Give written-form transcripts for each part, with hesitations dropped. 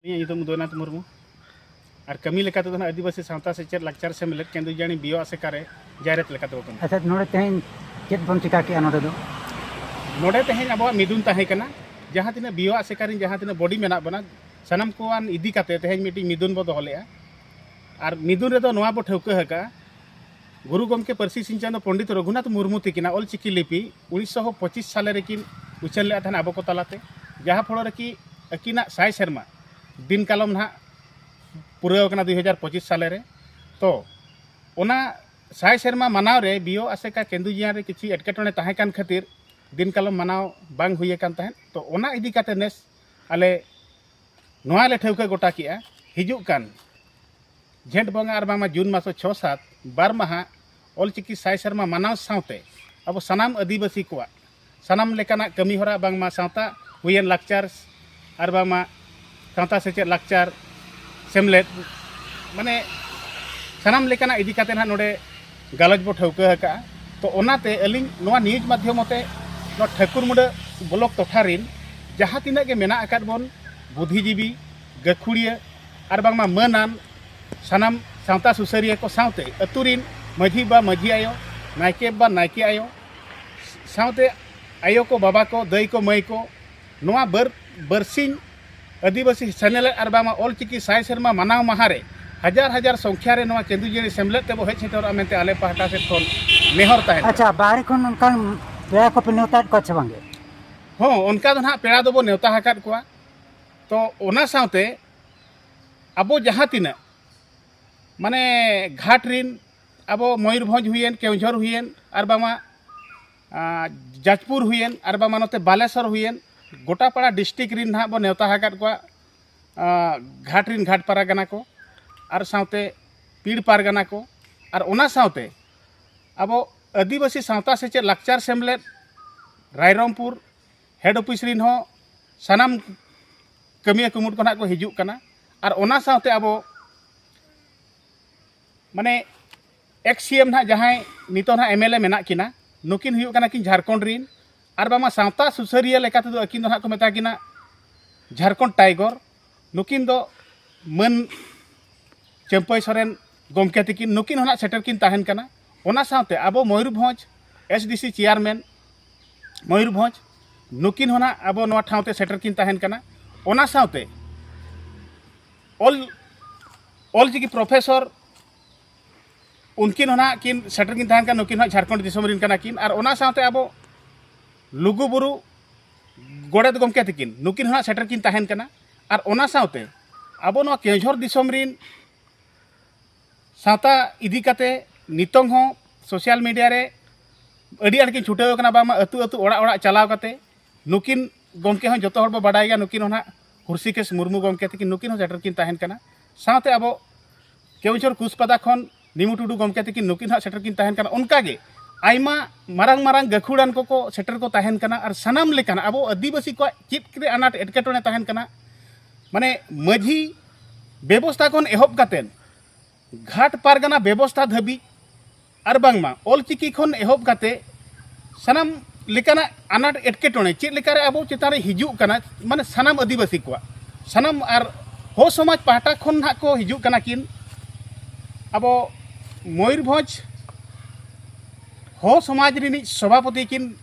उदयनाथ मुर्मू और कमी लेका तो आदिवासी सावता सेचेद लाकचार सेमलेद केंदुजानी बियो आसेकारे जायरेत लेका तो अच्छा नोड़े तेहें चेद बन चिका के नोड़े दो नोड़े तेहें अब मिदुन ताहे कना जहाँ तिना बियो आसेकारिन जहाँ तिना बॉडी मेना बना सनम कोआन इदी काते तेहें मिटी मिदुन बो दोहलेआ और मिदुन रेदो नोआ बो ठौका हका गुरु गमके परसी सिंचान पंडित रघुनाथ मुर्मू तिकिना ऑल चिकी लिपि 1925 साले रेकिन उछल ले थाना आबो को तलाते जहाँ फल रे कि अकिना साय शर्मा दिन कालम ना पूरा 2025 साले रे तो ओना साय शर्मा मनाव रे बियो आसेका केंदुजिया रे किछि एटकेटोने ताहे कान खातिर दिन कालम मनाव बांग हुए कान ताहे तो ओना इदी काते नेस आले नोआ ले ठौका गोटा किया हिजुक कान झेंट बंगा और बामा जून मासो 6-7 बार माहा ऑलचिकी साय शर्मा मनाव सावते अब सनाम आदिवासी को सनाम लेकाना कमी होरा बांगमा सावता हुयन लाकचार और बांगमा सावता सेचेद लाकचार सेमलेद माने सनाम लेकाना इदी काते ना नोडे गालज बो ठौका हका तो ओनाते अलिंग नोआ न्यूज माध्यमते नो ठाकुरमुंडा ब्लॉक टोठारिन जहाँ तिना के मेना आकाद बोन बुद्धिजीवी गखुड़िया और बांगमा मनान सनाम सावता सुसरिया को सावते अतुरिन मझी बा मझी आयो नायके बा नायके आयो सावते आयो को बाबा को दई को मई को नोआ बरसिंग आदिवासी सेनेल और बामा ऑलचिकी साय शर्मा मनाव महारे हजार हजार संख्या रे नोआ केंदुजिया सेमलेद तेबो हेज सेटर मेनते आले पाहटा से फोन नेहर ताहे अच्छा बाहर खन उनका पेड़ा को पे नेवता को छ बांगे हाँ उनका दो ना पेड़ा दो नेवता हकाद कोआ तो ओना सावते अब जहाँ तिना माने घाट रिन अब मयूरभंज हुएन केवझर हुएन और बामा जाजपुर हुएन और बामा नोते बालेश्वर हुएन गोटापाड़ा डिस्ट्रिक्ट रिन ना बो नेवता हकाद कोआ घाट रिन घाट पारागना को और सावते पीड़ पारगना को और ओना सावते अब आदिवासी सावता सेचेद लाकचार सेमलेद रायरंगपुर हेड ऑफिस रिन हो सनाम कमिया कुमुट को ना को हिजुक कना और ओना सावते अब माने एक्स सीएम ना जहाँ नितो ना एमएलए मेना किना नुकिन हुयुक कना किन झारखंड रिन और बामा सावता सुसरिया लेका तो अकिन दो ना को मेता किना झारखंड टाइगर नुकिन दो मन चंपई सोरेन गमके तिकिन नुकिन होना सेटर किन ताहेन कना ओना सावते अब मयूरभंज एसडीसी चेयरमैन मयूरभंज नुकिन होना अब नोआ ठावते सेटर किन ताहेन कना ओना सावते ऑलचिकी प्रोफेसर उनकिन होना किन सेटर किन ताहेन कना नुकिन झारखंड दिसोम रिन कना किन और ओना सावते अब लुगुबुरु गोड़ेद गमके तिकिन नुकिन होना सेटर किन ताहेन कना और ओना सावते अब नोआ केवझर दिसोम रिन सावता इदी काते नितोंग हो सोशल मीडिया रे अड़ी आड़ किन छुटाव कना बामा अतु अतु ओड़ा ओड़ा चलाव काते नुकिन गमके हो जतो हर बो बाडाय गया नुकिन होना हुर्सिकेश मुर्मू गमके तिकिन नुकिन हो सेटर किन ताहेन कना सावते अब केवझर कुसपदा खन निमु टुडू गमके तिकिन नुकिन हो सेटर किन ताहेन कना उनका गे आयमा मारांग मारांग गखुड़ान को सेटर को ताहेन कना और सनाम लेकाना अब आदिवासी को चित के अनाट एटकेटोने ताहेन कना माने मझी व्यवस्था खन एहब कातेन घाट पारगना व्यवस्था धाबी और बांगमा ऑलचिकी खन एहब काते सनाम लेकाना अनाट एटकेटोने चेद लेकारे अब चेतान हिजुक कना माने सनाम आदिवासी को सनाम और हो समाज पाहटा खन ना को हिजुक कना किन अब मयूरभंज हो समाज रिनी सभापति किन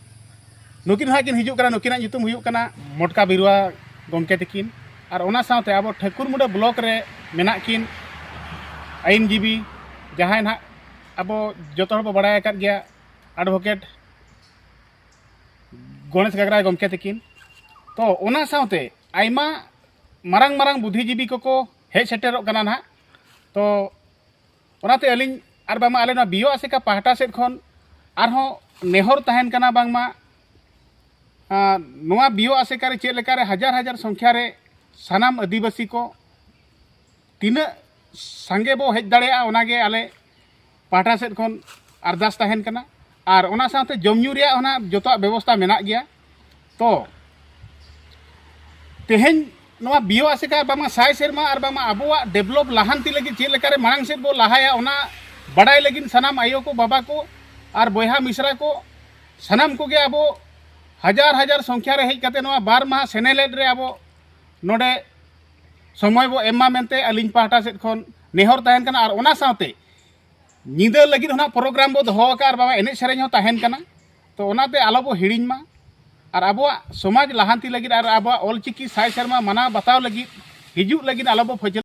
नुकिन हा किन हिजुक कना नुकिना nyutum हुयुक कना मोटका बिरुआ गमके तिकिन और ओना सावते अब ठाकुरमुंडा ब्लॉक रे मेना किन आईनजीबी जहाँ ना अब जो हर बो बाडाय आकाद गया एडवोकेट गणेश गागरा गमके तिकिन तो ओना सावते आयमा मारांग मारांग बुद्धिजीवी को हेज सेटेरोग कना ना तो ओनाते अलिंग और बांगमा आले ना बियो आसेका पाहटा सेद खन आरहों नेहर ताहेन कना बांगमा नोआ बियो आसेका रे चेद लेकारे हजार हजार संख्या रे सनाम आदिवासी को तीना संगे बो हेज दाड़ेया ओनागे आले पाहटा सेद खन अरदास ताहेन कना और ओना सावते जमन्यू रिया ओना जतो व्यवस्था मेना गया तो तेहेन नोआ बियो आसेका बामा साय शर्मा और बामा अबोआ डेवलप लाहांती लगी चेद लेकारे मांग सेद बो लाहाया ओना बाडाय लगिन सनाम आयो को बाबा को और बोहा मिश्रा को सनाम को गे अब हजार हजार संख्या रे हेज काते नोआ बार माह सेनेलेद रे अब नोडे समय बो एमा मेनते अलिंग पाहटा सेट खन नेहर तहन कना और ओना साथे निदा लगी होना प्रोग्राम बो दोहो का और बाबा एने सेरेñ हो तहन कना तो ओनाते आलो बो हिड़िñ मा और आबो समाज लाहांती लगी और आबो ऑलचिकी साय शर्मा मना बताव लगी हिजू लगी आलो बो फजल